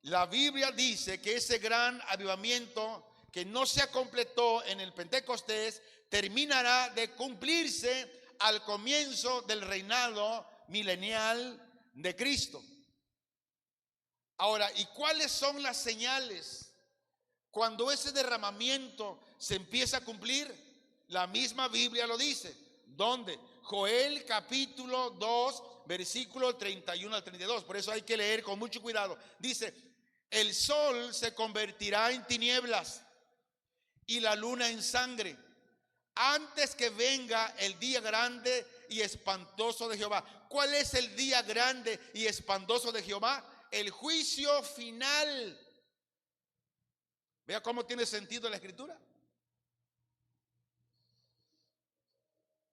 La Biblia dice que ese gran avivamiento que no se completó en el Pentecostés terminará de cumplirse al comienzo del reinado milenial de Cristo. Ahora, ¿y cuáles son las señales cuando ese derramamiento se empieza a cumplir? La misma Biblia lo dice. ¿Dónde? Joel capítulo 2, versículo 31 al 32. Por eso hay que leer con mucho cuidado. Dice: el sol se convertirá en tinieblas y la luna en sangre, antes que venga el día grande y espantoso de Jehová. ¿Cuál es el día grande y espantoso de Jehová? El juicio final. Vea cómo tiene sentido la escritura.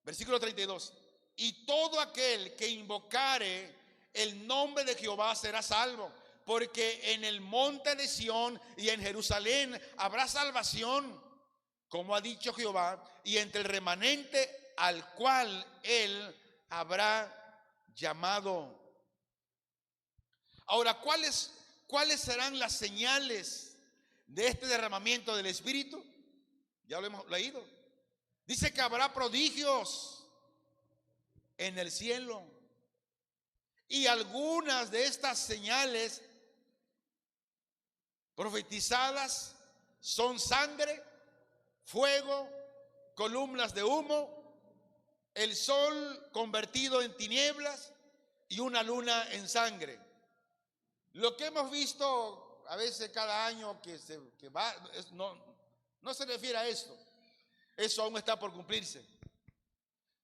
Versículo 32. Y todo aquel que invocare el nombre de Jehová será salvo, porque en el monte de Sión y en Jerusalén habrá salvación, como ha dicho Jehová, y entre el remanente al cual él habrá llamado. Ahora, ¿cuáles serán las señales de este derramamiento del Espíritu? Ya lo hemos leído. Dice que habrá prodigios en el cielo. Y algunas de estas señales profetizadas son sangre, fuego, columnas de humo, el sol convertido en tinieblas y una luna en sangre. Lo que hemos visto a veces cada año que va, no se refiere a esto. Eso aún está por cumplirse.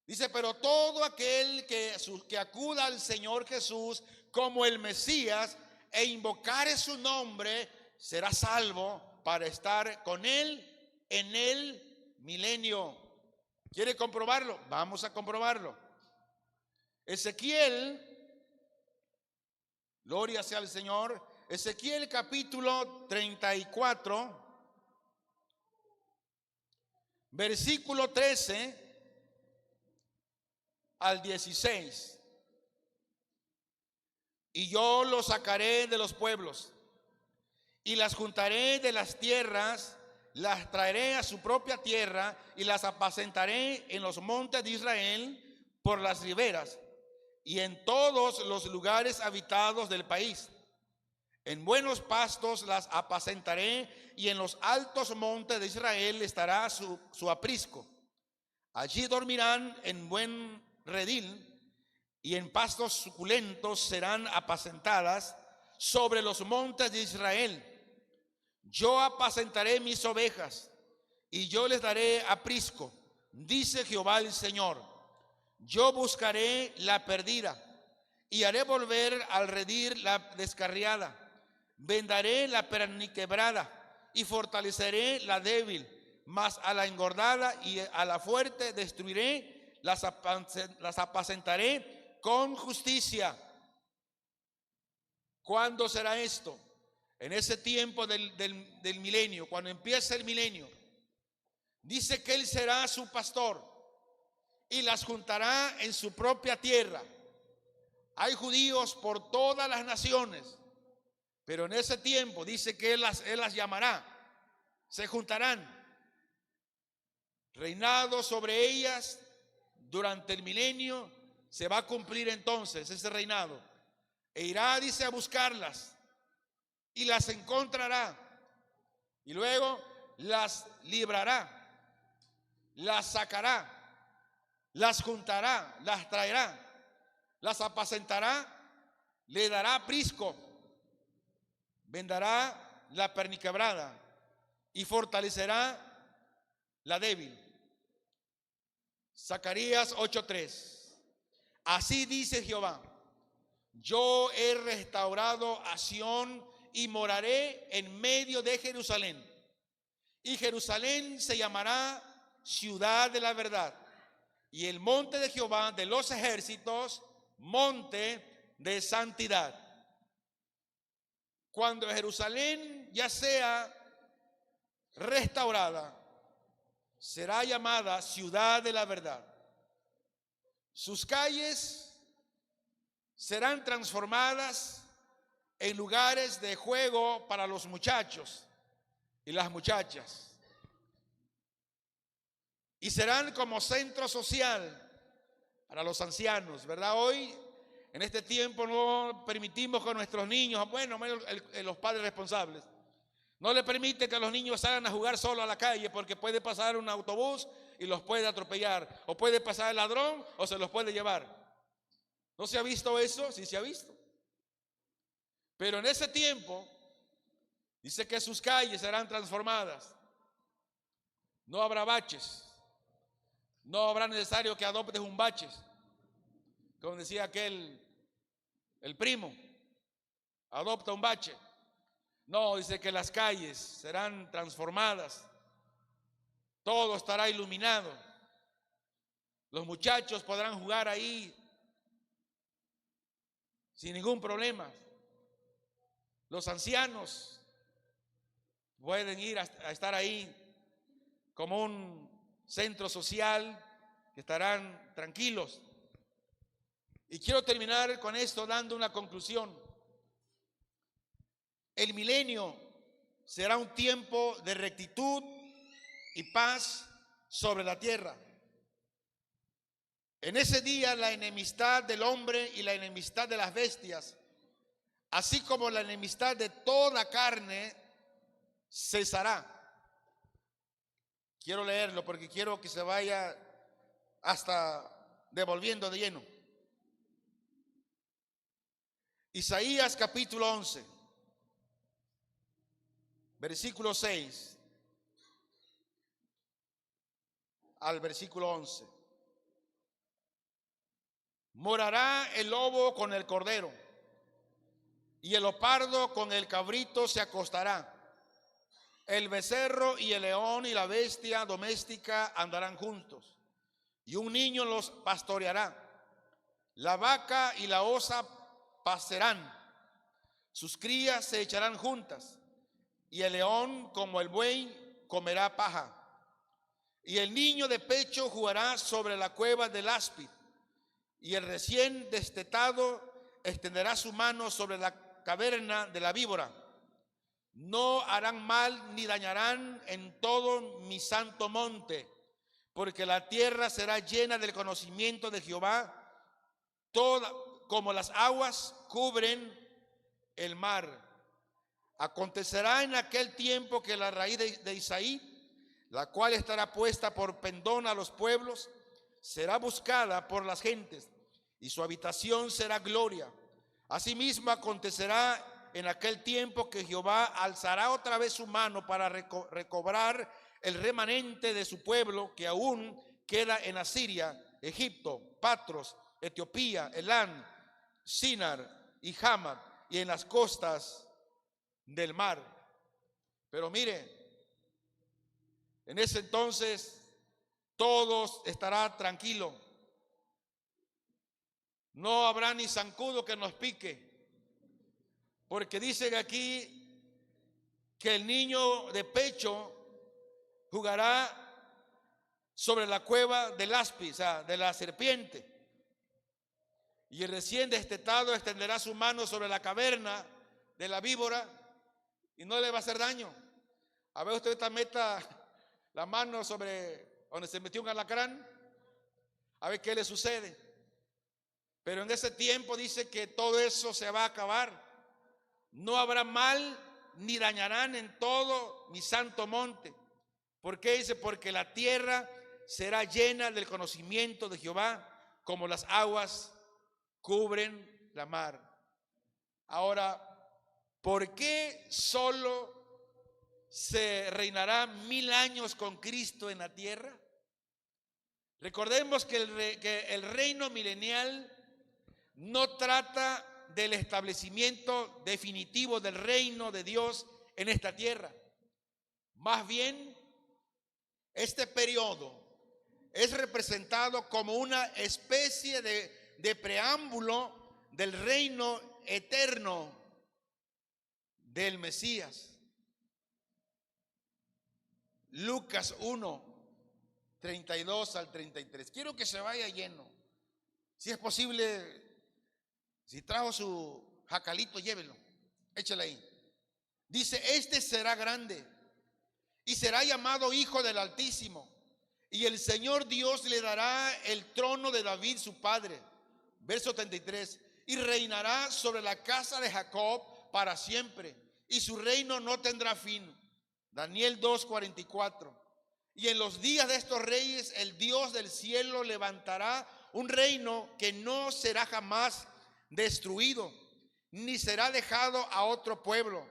Dice: pero todo aquel que acuda al Señor Jesús como el Mesías e invocare su nombre será salvo para estar con él en el milenio. ¿Quiere comprobarlo? Vamos a comprobarlo. Ezequiel, gloria sea al Señor. Ezequiel capítulo 34, versículo 13 al 16. Y yo los sacaré de los pueblos y las juntaré de las tierras, las traeré a su propia tierra y las apacentaré en los montes de Israel por las riberas y en todos los lugares habitados del país. En buenos pastos las apacentaré y en los altos montes de Israel estará su aprisco. Allí dormirán en buen redil y en pastos suculentos serán apacentadas sobre los montes de Israel. Yo apacentaré mis ovejas y yo les daré aprisco, dice Jehová el Señor. Yo buscaré la perdida y haré volver al redil la descarriada. Vendaré la perniquebrada y fortaleceré la débil, mas a la engordada y a la fuerte destruiré, las apacentaré con justicia. ¿Cuándo será esto? En ese tiempo del milenio, cuando empiece el milenio. Dice que él será su pastor y las juntará en su propia tierra. Hay judíos por todas las naciones, pero en ese tiempo dice que él las llamará, se juntarán, reinado sobre ellas durante el milenio. Se va a cumplir entonces ese reinado, e irá, dice, a buscarlas y las encontrará, y luego las librará, las sacará, las juntará, las traerá, las apacentará, le dará aprisco, vendará la perniquebrada y fortalecerá la débil. Zacarías 8:3. Así dice Jehová: yo he restaurado a Sión y moraré en medio de Jerusalén, y Jerusalén se llamará ciudad de la verdad, y el monte de Jehová de los ejércitos, monte de santidad. Cuando Jerusalén ya sea restaurada, será llamada ciudad de la verdad. Sus calles serán transformadas en lugares de juego para los muchachos y las muchachas. y serán como centro social para los ancianos, ¿verdad? Hoy, en este tiempo, no permitimos que nuestros niños, bueno, los padres responsables, no le permite que los niños salgan a jugar solo a la calle porque puede pasar un autobús y los puede atropellar, o puede pasar el ladrón o se los puede llevar. ¿No se ha visto eso? Sí se ha visto. Pero en ese tiempo, dice que sus calles serán transformadas. No habrá baches. No habrá necesario que adoptes un bache. Como decía aquel, el primo, adopta un bache. No, dice que las calles serán transformadas. Todo estará iluminado. Los muchachos podrán jugar ahí sin ningún problema. Los ancianos pueden ir a estar ahí como un centro social, que estarán tranquilos. Y quiero terminar con esto dando una conclusión. El milenio será un tiempo de rectitud y paz sobre la tierra. En ese día la enemistad del hombre y la enemistad de las bestias, así como la enemistad de toda carne, cesará. Quiero leerlo porque quiero que se vaya hasta devolviendo de lleno. Isaías capítulo 11, versículo 6 al versículo 11. Morará el lobo con el cordero, y el leopardo con el cabrito se acostará. El becerro y el león y la bestia doméstica andarán juntos, y un niño los pastoreará. La vaca y la osa pascerán, sus crías se echarán juntas, y el león como el buey comerá paja. Y el niño de pecho jugará sobre la cueva del áspid, y el recién destetado extenderá su mano sobre la caverna de la víbora. No harán mal ni dañarán en todo mi santo monte, porque la tierra será llena del conocimiento de Jehová, toda, como las aguas cubren el mar. Acontecerá en aquel tiempo que la raíz de Isaí, la cual estará puesta por pendón a los pueblos, será buscada por las gentes, y su habitación será gloria. Asimismo acontecerá en aquel tiempo que Jehová alzará otra vez su mano para recobrar el remanente de su pueblo que aún queda en Asiria, Egipto, Patros, Etiopía, Elán, Sinar y Hamad, y en las costas del mar. Pero mire, en ese entonces todo estará tranquilo. No habrá ni zancudo que nos pique, porque dicen aquí que el niño de pecho jugará sobre la cueva del áspid, o sea, de la serpiente, y el recién destetado extenderá su mano sobre la caverna de la víbora y no le va a hacer daño. A ver, usted meta la mano sobre donde se metió un alacrán, a ver qué le sucede. Pero en ese tiempo dice que todo eso se va a acabar. No habrá mal ni dañarán en todo mi santo monte. ¿Por qué? Dice, porque la tierra será llena del conocimiento de Jehová, como las aguas cubren la mar. Ahora, ¿por qué solo se reinará 1000 años con Cristo en la tierra? Recordemos que el reino milenial no trata del establecimiento definitivo del reino de Dios en esta tierra. Más bien, este periodo es representado como una especie de preámbulo del reino eterno del Mesías. Lucas 1, 32 al 33. Quiero que se vaya lleno. Si es posible, si trajo su jacalito, llévelo, échale ahí. Dice, este será grande y será llamado Hijo del Altísimo. y el Señor Dios le dará el trono de David su padre. Verso 33. Y reinará sobre la casa de Jacob para siempre, y su reino no tendrá fin. Daniel 2:44. Y en los días de estos reyes el Dios del cielo levantará un reino que no será jamás destruido, ni será dejado a otro pueblo.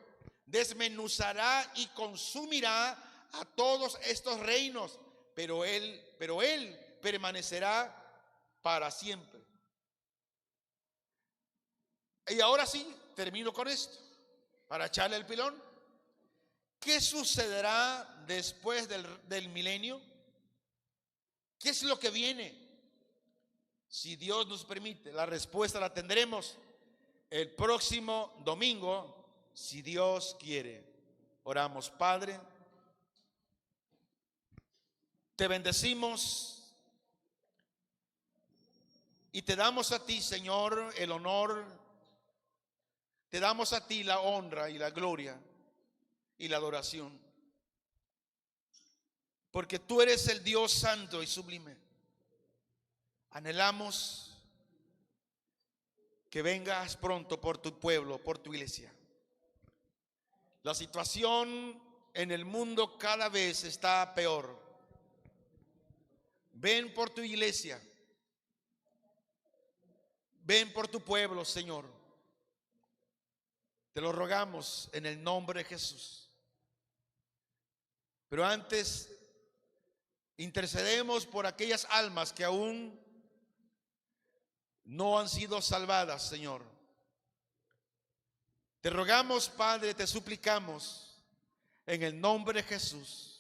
Desmenuzará y consumirá a todos estos reinos, pero él permanecerá para siempre. Y ahora sí, termino con esto, para echarle el pilón. ¿Qué sucederá después del milenio? ¿Qué es lo que viene? Si Dios nos permite, la respuesta la tendremos el próximo domingo, si Dios quiere. Oramos. Padre, te bendecimos y te damos a ti, Señor, el honor. Te damos a ti la honra y la gloria y la adoración, porque tú eres el Dios santo y sublime. Anhelamos que vengas pronto por tu pueblo, por tu iglesia. La situación en el mundo cada vez está peor. Ven por tu iglesia. Ven por tu pueblo, Señor. Te lo rogamos en el nombre de Jesús. Pero antes, intercedemos por aquellas almas que aún no han sido salvadas, Señor. Te rogamos, Padre, te suplicamos en el nombre de Jesús,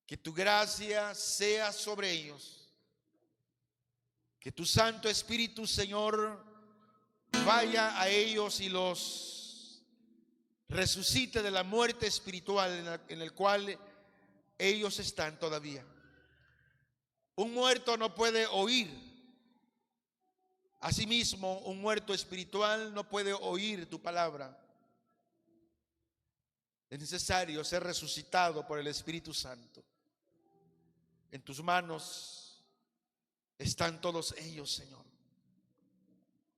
que tu gracia sea sobre ellos, que tu Santo Espíritu, Señor, vaya a ellos y los resucite de la muerte espiritual en el cual ellos están todavía. Un muerto no puede oír. Asimismo, un muerto espiritual no puede oír tu palabra. Es necesario ser resucitado por el Espíritu Santo. En tus manos están todos ellos, Señor.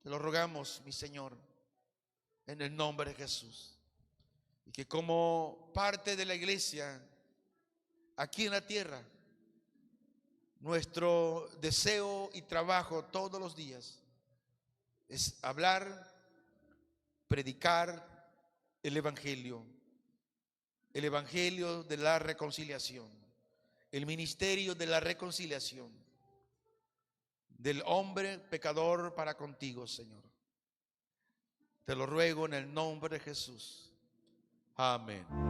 Te lo rogamos, mi Señor, en el nombre de Jesús. Y que como parte de la iglesia aquí en la tierra, nuestro deseo y trabajo todos los días es hablar, predicar el evangelio de la reconciliación, el ministerio de la reconciliación del hombre pecador para contigo, Señor. Te lo ruego en el nombre de Jesús. Amén.